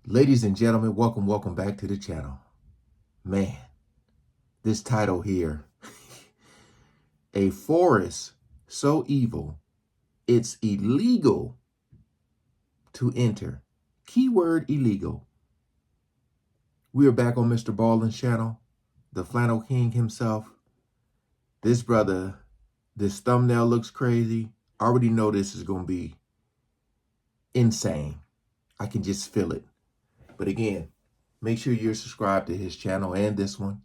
Ladies and gentlemen, welcome back to the channel. Man, this title here, A Forest So Evil, It's Illegal to Enter. Keyword illegal. We are back on Mr. Ballin's channel, the Flannel King himself. This brother, this thumbnail looks crazy. I already know this is going to be insane. I can just feel it. But again, make sure you're subscribed to his channel and this one.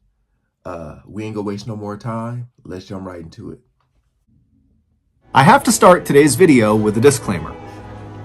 We ain't gonna waste no more time. Let's jump right into it. I have to start today's video with a disclaimer.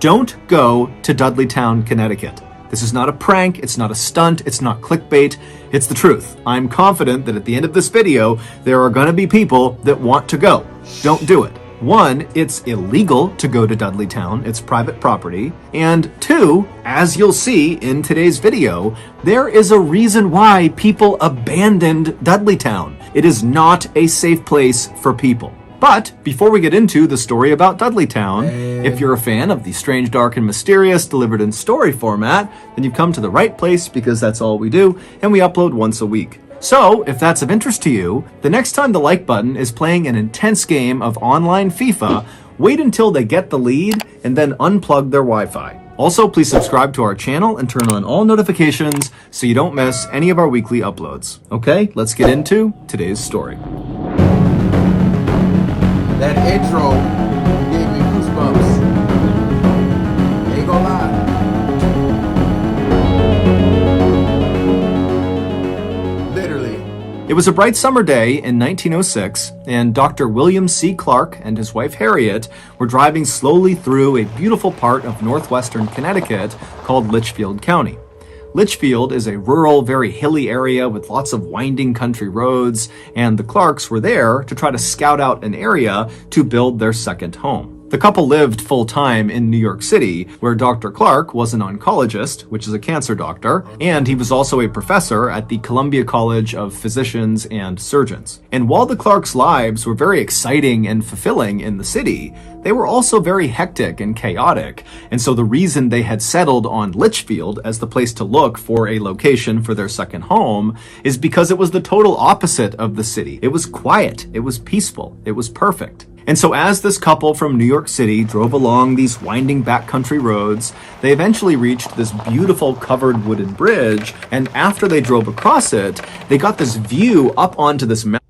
Don't go to Dudleytown, Connecticut. This is not a prank, it's not a stunt, it's not clickbait, it's the truth. I'm confident that at the end of this video, there are gonna be people that want to go. Don't do it. One, it's illegal to go to Dudleytown, it's private property. And two, as you'll see in today's video, there is a reason why people abandoned Dudleytown. It is not a safe place for people. But before we get into the story about Dudleytown, if you're a fan of the strange, dark, and mysterious delivered in story format, then you've come to the right place because that's all we do, and we upload once a week. So, if that's of interest to you, the next time the like button is playing an intense game of online FIFA, wait until they get the lead and then unplug their Wi-Fi. Also, please subscribe to our channel and turn on all notifications so you don't miss any of our weekly uploads. Okay, let's get into today's story. That intro gave me goosebumps. Ain't gonna lie. Literally. It was a bright summer day in 1906, and Dr. William C. Clark and his wife Harriet were driving slowly through a beautiful part of northwestern Connecticut called Litchfield County. Litchfield is a rural, very hilly area with lots of winding country roads, and the Clarks were there to try to scout out an area to build their second home. The couple lived full-time in New York City, where Dr. Clark was an oncologist, which is a cancer doctor, and he was also a professor at the Columbia College of Physicians and Surgeons. And while the Clarks' lives were very exciting and fulfilling in the city, they were also very hectic and chaotic, and so the reason they had settled on Litchfield as the place to look for a location for their second home is because it was the total opposite of the city. It was quiet, it was peaceful, it was perfect. And so as this couple from New York City drove along these winding backcountry roads, they eventually reached this beautiful covered wooden bridge, and after they drove across it, they got this view up onto this mountain.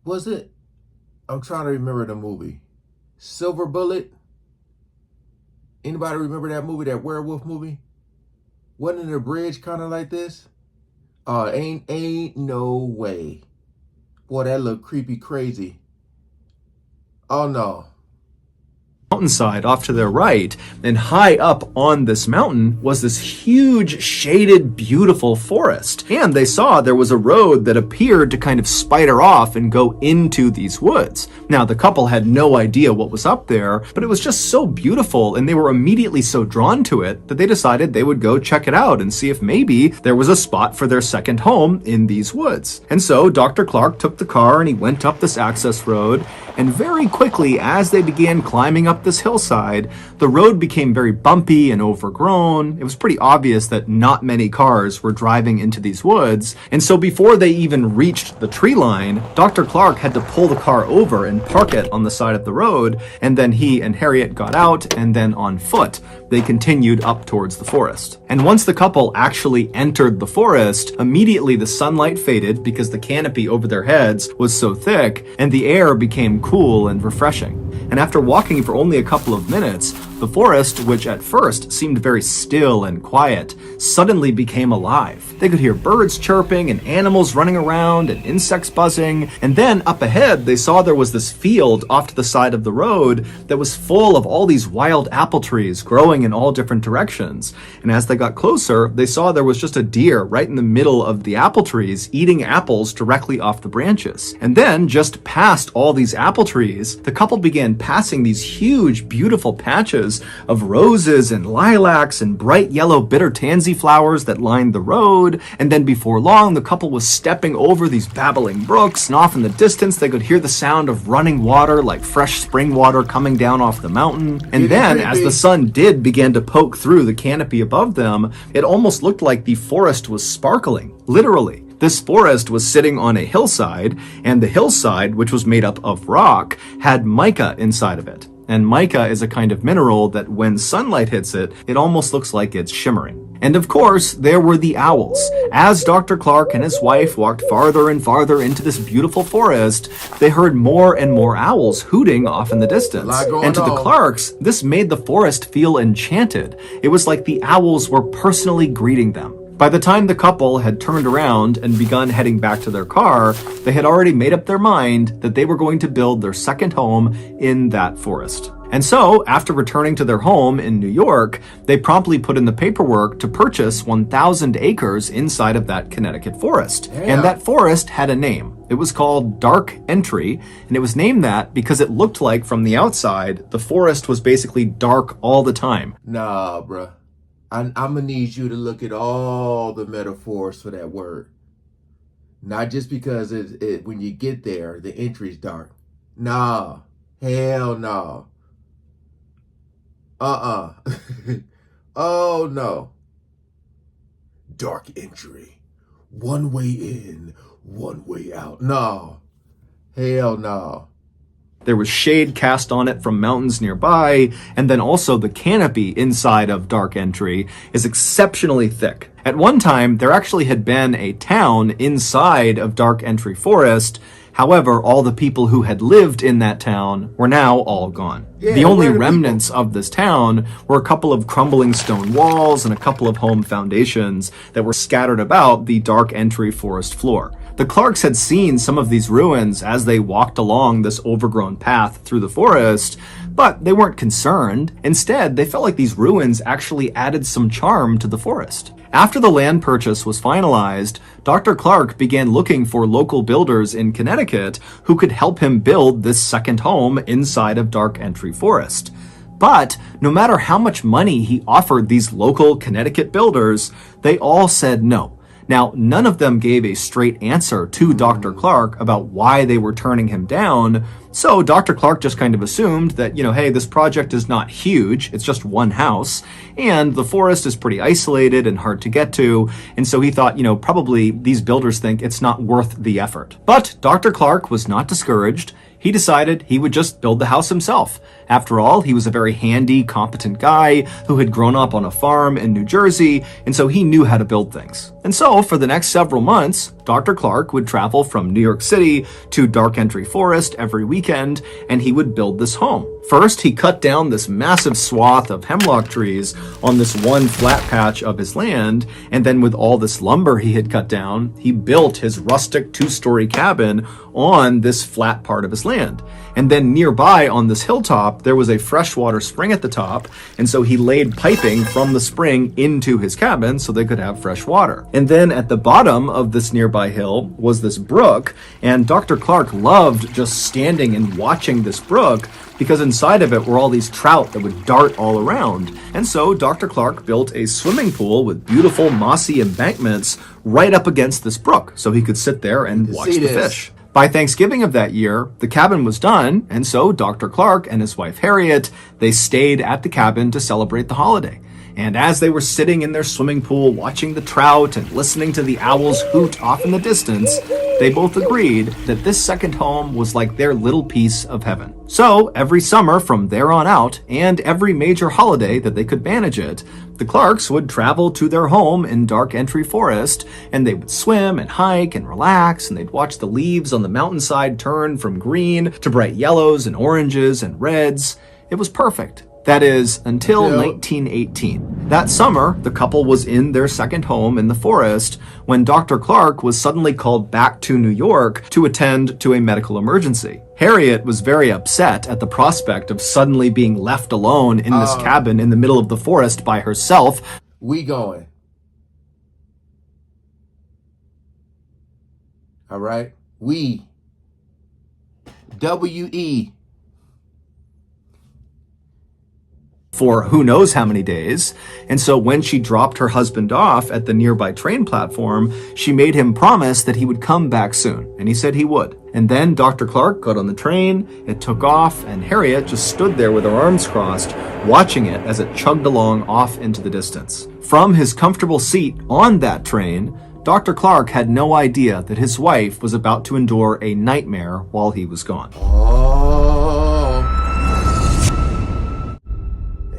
Was it? I'm trying to remember the movie. Silver Bullet? Anybody remember that movie, that werewolf movie? Wasn't it a bridge kind of like this? Ain't no way. Boy, that looked creepy crazy. Oh no. Mountainside off to their right, and high up on this mountain was this huge shaded beautiful forest, and they saw there was a road that appeared to kind of spider off and go into these woods. Now the couple had no idea what was up there, but it was just so beautiful, and they were immediately so drawn to it that they decided they would go check it out and see if maybe there was a spot for their second home in these woods. And so Dr. Clark took the car and he went up this access road, and very quickly as they began climbing up this hillside, the road became very bumpy and overgrown. It was pretty obvious that not many cars were driving into these woods, and so before they even reached the tree line, Dr. Clark had to pull the car over and park it on the side of the road, and then he and Harriet got out, and then on foot they continued up towards the forest. And once the couple actually entered the forest, immediately the sunlight faded because the canopy over their heads was so thick, and the air became cool and refreshing. And after walking for only a couple of minutes, the forest, which at first seemed very still and quiet, suddenly became alive. They could hear birds chirping and animals running around and insects buzzing, and then up ahead they saw there was this field off to the side of the road that was full of all these wild apple trees growing in all different directions. And as they got closer, they saw there was just a deer right in the middle of the apple trees eating apples directly off the branches. And then just past all these apple trees, the couple began passing these huge beautiful patches bushes of roses and lilacs and bright yellow bitter tansy flowers that lined the road. And then before long, the couple was stepping over these babbling brooks, and off in the distance, they could hear the sound of running water like fresh spring water coming down off the mountain. And then, as the sun did begin to poke through the canopy above them, it almost looked like the forest was sparkling, literally. This forest was sitting on a hillside, and the hillside, which was made up of rock, had mica inside of it. And mica is a kind of mineral that when sunlight hits it, it almost looks like it's shimmering. And of course, there were the owls. As Dr. Clark and his wife walked farther and farther into this beautiful forest, they heard more and more owls hooting off in the distance. And to the Clarks, this made the forest feel enchanted. It was like the owls were personally greeting them. By the time the couple had turned around and begun heading back to their car, they had already made up their mind that they were going to build their second home in that forest. And so, after returning to their home in New York, they promptly put in the paperwork to purchase 1,000 acres inside of that Connecticut forest. Yeah. And that forest had a name. It was called Dark Entry, and it was named that because it looked like from the outside, the forest was basically dark all the time. Nah, bruh. I'm gonna need you to look at all the metaphors for that word. Not just because when you get there, the entry's dark. Nah. Hell no. Oh no. Dark entry. One way in, one way out. No. Hell no. There was shade cast on it from mountains nearby, and then also the canopy inside of Dark Entry is exceptionally thick. At one time, there actually had been a town inside of Dark Entry Forest. However, all the people who had lived in that town were now all gone. Yeah, the only remnants of this town were a couple of crumbling stone walls and a couple of home foundations that were scattered about the Dark Entry forest floor. The Clarks had seen some of these ruins as they walked along this overgrown path through the forest, but they weren't concerned. Instead, they felt like these ruins actually added some charm to the forest. After the land purchase was finalized, Dr. Clark began looking for local builders in Connecticut who could help him build this second home inside of Dark Entry Forest. But no matter how much money he offered these local Connecticut builders, they all said no. Now, none of them gave a straight answer to Dr. Clark about why they were turning him down, so Dr. Clark just kind of assumed that, hey, this project is not huge, it's just one house, and the forest is pretty isolated and hard to get to, and so he thought, probably these builders think it's not worth the effort. But Dr. Clark was not discouraged. He decided he would just build the house himself. After all, he was a very handy, competent guy who had grown up on a farm in New Jersey, and so he knew how to build things. And so, for the next several months, Dr. Clark would travel from New York City to Dark Entry Forest every weekend, and he would build this home. First, he cut down this massive swath of hemlock trees on this one flat patch of his land, and then with all this lumber he had cut down, he built his rustic two-story cabin on this flat part of his land. And then nearby on this hilltop, there was a freshwater spring at the top, and so he laid piping from the spring into his cabin so they could have fresh water. And then at the bottom of this nearby hill was this brook, and Dr. Clark loved just standing and watching this brook because inside of it were all these trout that would dart all around. And so Dr. Clark built a swimming pool with beautiful mossy embankments right up against this brook so he could sit there and watch the fish. By Thanksgiving of that year, the cabin was done, and so Dr. Clark and his wife Harriet, they stayed at the cabin to celebrate the holiday. And as they were sitting in their swimming pool watching the trout and listening to the owls hoot off in the distance, they both agreed that this second home was like their little piece of heaven. So every summer from there on out, and every major holiday that they could manage it, the Clarks would travel to their home in Dark Entry Forest, and they would swim and hike and relax, and they'd watch the leaves on the mountainside turn from green to bright yellows and oranges and reds. It was perfect. That is, until 1918. That summer, the couple was in their second home in the forest when Dr. Clark was suddenly called back to New York to attend to a medical emergency. Harriet was very upset at the prospect of suddenly being left alone in this cabin in the middle of the forest by herself. We going. All right? We. W-E. for who knows how many days. And so when she dropped her husband off at the nearby train platform, she made him promise that he would come back soon. And he said he would. And then Dr. Clark got on the train, it took off, and Harriet just stood there with her arms crossed, watching it as it chugged along off into the distance. From his comfortable seat on that train, Dr. Clark had no idea that his wife was about to endure a nightmare while he was gone. Oh.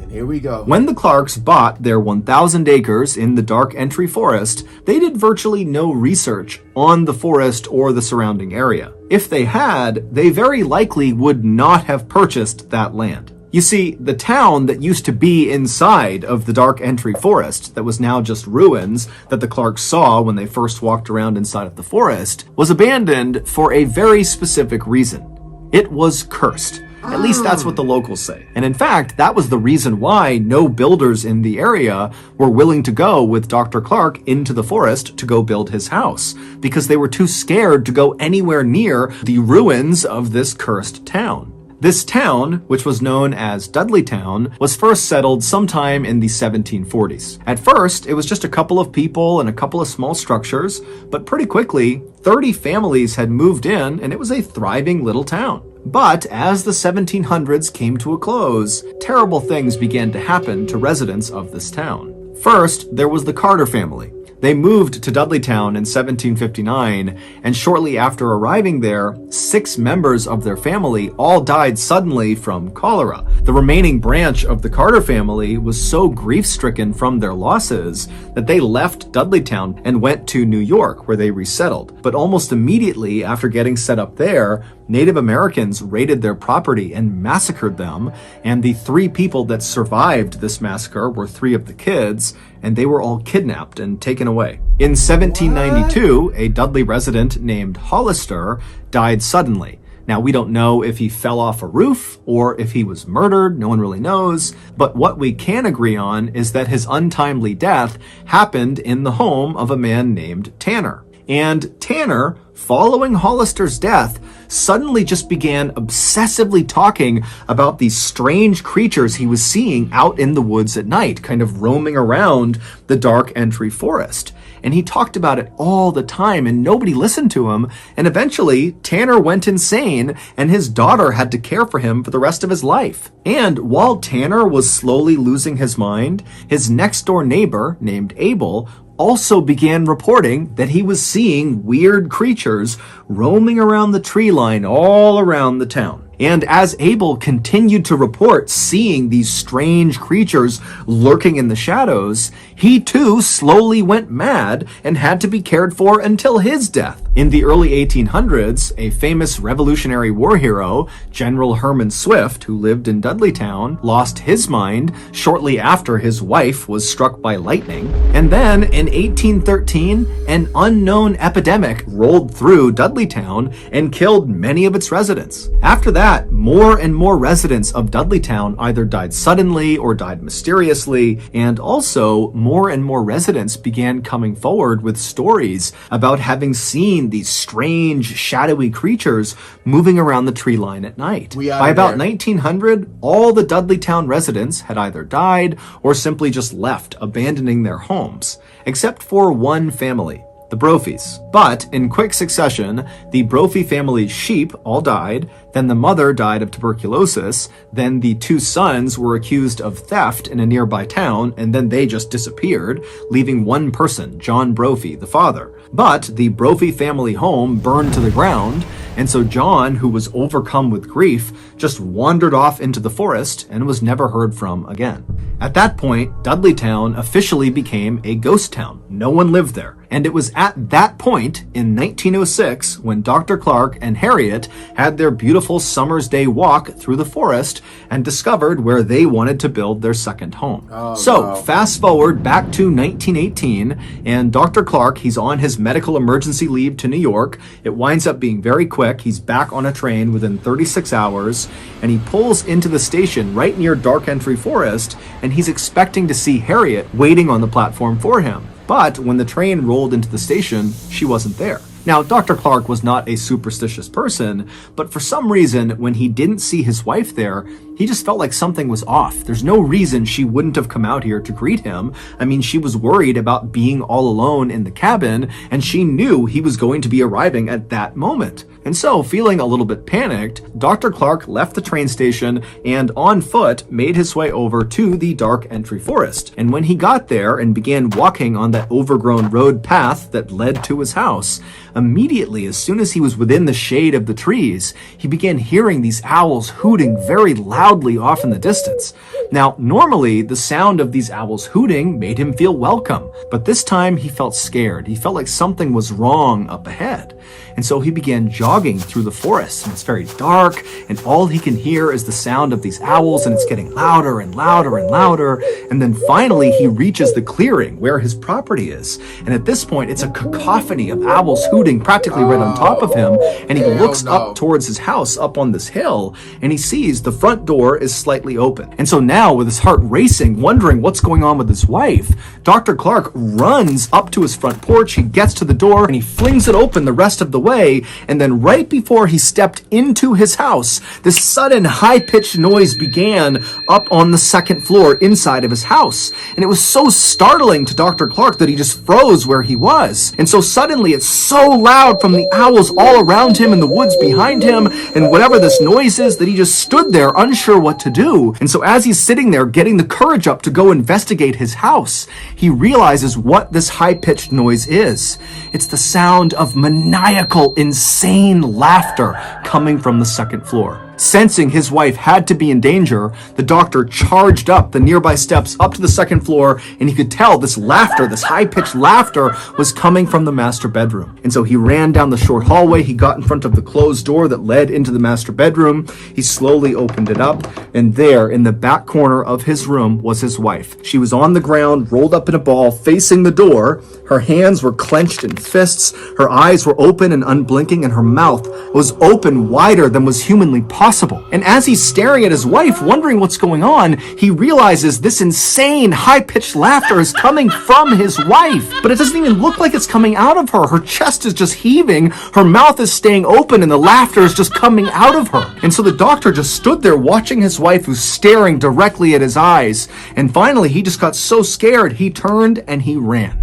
And here we go. When the Clarks bought their 1,000 acres in the Dark Entry Forest, they did virtually no research on the forest or the surrounding area. If they had, they very likely would not have purchased that land. You see, the town that used to be inside of the Dark Entry Forest, that was now just ruins that the Clarks saw when they first walked around inside of the forest, was abandoned for a very specific reason. It was cursed. At least that's what the locals say. And in fact, that was the reason why no builders in the area were willing to go with Dr. Clark into the forest to go build his house, because they were too scared to go anywhere near the ruins of this cursed town. This town, which was known as Dudleytown, was first settled sometime in the 1740s. At first, it was just a couple of people and a couple of small structures, but pretty quickly, 30 families had moved in and it was a thriving little town. But as the 1700s came to a close, terrible things began to happen to residents of this town. First, there was the Carter family. They moved to Dudleytown in 1759, and shortly after arriving there, 6 members of their family all died suddenly from cholera. The remaining branch of the Carter family was so grief-stricken from their losses that they left Dudleytown and went to New York, where they resettled. But almost immediately after getting set up there, Native Americans raided their property and massacred them, and the 3 people that survived this massacre were 3 of the kids, and they were all kidnapped and taken away. In 1792, a Dudley resident named Hollister died suddenly. Now, we don't know if he fell off a roof or if he was murdered, no one really knows, but what we can agree on is that his untimely death happened in the home of a man named Tanner. And Tanner, following Hollister's death, suddenly just began obsessively talking about these strange creatures he was seeing out in the woods at night, kind of roaming around the Dark Entry Forest. And he talked about it all the time and nobody listened to him. And eventually Tanner went insane and his daughter had to care for him for the rest of his life. And while Tanner was slowly losing his mind, his next door neighbor named Abel also began reporting that he was seeing weird creatures roaming around the tree line all around the town. And as Abel continued to report seeing these strange creatures lurking in the shadows, he too slowly went mad and had to be cared for until his death. In the early 1800s, a famous Revolutionary War hero, General Herman Swift, who lived in Dudleytown, lost his mind shortly after his wife was struck by lightning. And then in 1813, an unknown epidemic rolled through Dudleytown and killed many of its residents. After that, more and more residents of Dudleytown either died suddenly or died mysteriously, and also more and more residents began coming forward with stories about having seen these strange, shadowy creatures moving around the tree line at night. By about 1900, all the Dudleytown residents had either died or simply just left, abandoning their homes, except for one family, the Brophies. But in quick succession, the Brophy family's sheep all died, then the mother died of tuberculosis, then the 2 sons were accused of theft in a nearby town, and then they just disappeared, leaving one person, John Brophy, the father. But the Brophy family home burned to the ground, and so John, who was overcome with grief, just wandered off into the forest and was never heard from again. At that point, Dudleytown officially became a ghost town. No one lived there. And it was at that point, in 1906, when Dr. Clark and Harriet had their beautiful summer's day walk through the forest and discovered where they wanted to build their second home. Fast forward back to 1918, and Dr. Clark, he's on his medical emergency leave to New York. It winds up being very quick. He's back on a train within 36 hours, and he pulls into the station right near Dark Entry Forest, and he's expecting to see Harriet waiting on the platform for him. But when the train rolled into the station, she wasn't there. Now, Dr. Clark was not a superstitious person, but for some reason, when he didn't see his wife there, he He just felt like something was off. There's no reason she wouldn't have come out here to greet him. I mean, she was worried about being all alone in the cabin, and she knew he was going to be arriving at that moment. And so, feeling a little bit panicked, Dr. Clark left the train station and on foot made his way over to the Dark Entry Forest. And when he got there and began walking on that overgrown road path that led to his house, immediately, as soon as he was within the shade of the trees, he began hearing these owls hooting very loudly off in the distance. Now, normally, the sound of these owls hooting made him feel welcome, but this time he felt scared. He felt like something was wrong up ahead. And so he began jogging through the forest, and it's very dark, and all he can hear is the sound of these owls, and it's getting louder and louder and louder. And then finally he reaches the clearing where his property is. And at this point, it's a cacophony of owls hooting practically right on top of him. And he looks up towards his house up on this hill, and he sees the front door is slightly open. And so now, with his heart racing, wondering what's going on with his wife, Dr. Clark runs up to his front porch. He gets to the door and he flings it open the rest of the way. And then right before he stepped into his house, this sudden high-pitched noise began up on the second floor inside of his house. And it was so startling to Dr. Clark that he just froze where he was. And so suddenly it's so loud from the owls all around him and the woods behind him and whatever this noise is that he just stood there unsure what to do. And so as he's sitting there getting the courage up to go investigate his house, he realizes what this high-pitched noise is. It's the sound of maniacal, insane laughter coming from the second floor. Sensing his wife had to be in danger, the doctor charged up the nearby steps up to the second floor, and he could tell this laughter, this high-pitched laughter, was coming from the master bedroom. And so he ran down the short hallway, he got in front of the closed door that led into the master bedroom, he slowly opened it up, and there, in the back corner of his room, was his wife. She was on the ground, rolled up in a ball, facing the door. Her hands were clenched in fists, her eyes were open and unblinking, and her mouth was open wider than was humanly possible. And as he's staring at his wife, wondering what's going on, he realizes this insane, high-pitched laughter is coming from his wife. But it doesn't even look like it's coming out of her. Her chest is just heaving, her mouth is staying open, and the laughter is just coming out of her. And so the doctor just stood there watching his wife, who's staring directly at his eyes. And finally, he just got so scared, he turned and he ran.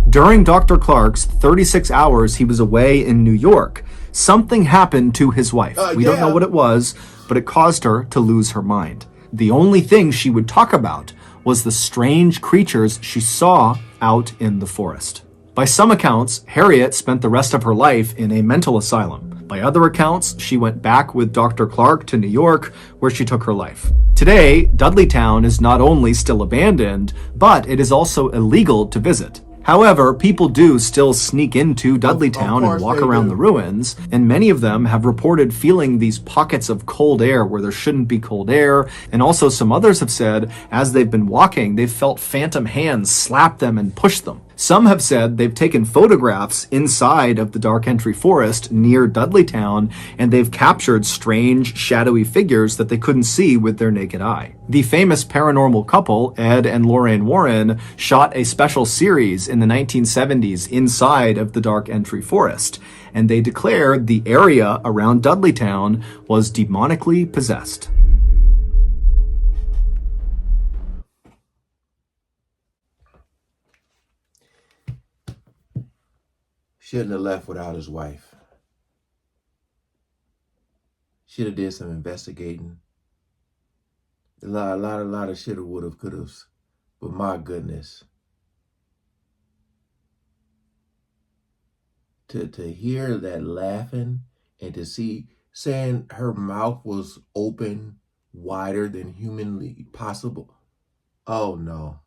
During Dr. Clark's 36 hours he was away in New York, something happened to his wife. We don't know what it was, but it caused her to lose her mind. The only thing she would talk about was the strange creatures she saw out in the forest. By some accounts, Harriet spent the rest of her life in a mental asylum. By other accounts, she went back with Dr. Clark to New York, where she took her life. Today, Dudleytown is not only still abandoned, but it is also illegal to visit. However, people do still sneak into Dudleytown and walk around the ruins, and many of them have reported feeling these pockets of cold air where there shouldn't be cold air, and also some others have said as they've been walking, they've felt phantom hands slap them and push them. Some have said they've taken photographs inside of the Dark Entry Forest near Dudleytown, and they've captured strange, shadowy figures that they couldn't see with their naked eye. The famous paranormal couple, Ed and Lorraine Warren, shot a special series in the 1970s inside of the Dark Entry Forest, and they declared the area around Dudleytown was demonically possessed. Shouldn't have left without his wife. Should have did some investigating. A lot of shoulda, woulda, coulda. But my goodness. To hear that laughing and to see saying her mouth was open wider than humanly possible. Oh no.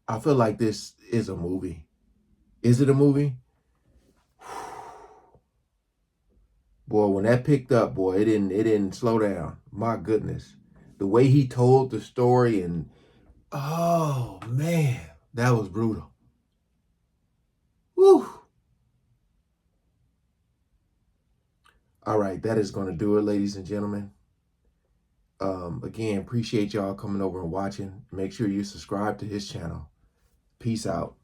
I feel like this is a movie. Is it a movie? Boy, when that picked up, boy, it didn't slow down. My goodness. The way he told the story and oh man, that was brutal. Whew. All right, that is going to do it, ladies and gentlemen. Again, appreciate y'all coming over and watching. Make sure you subscribe to his channel. Peace out.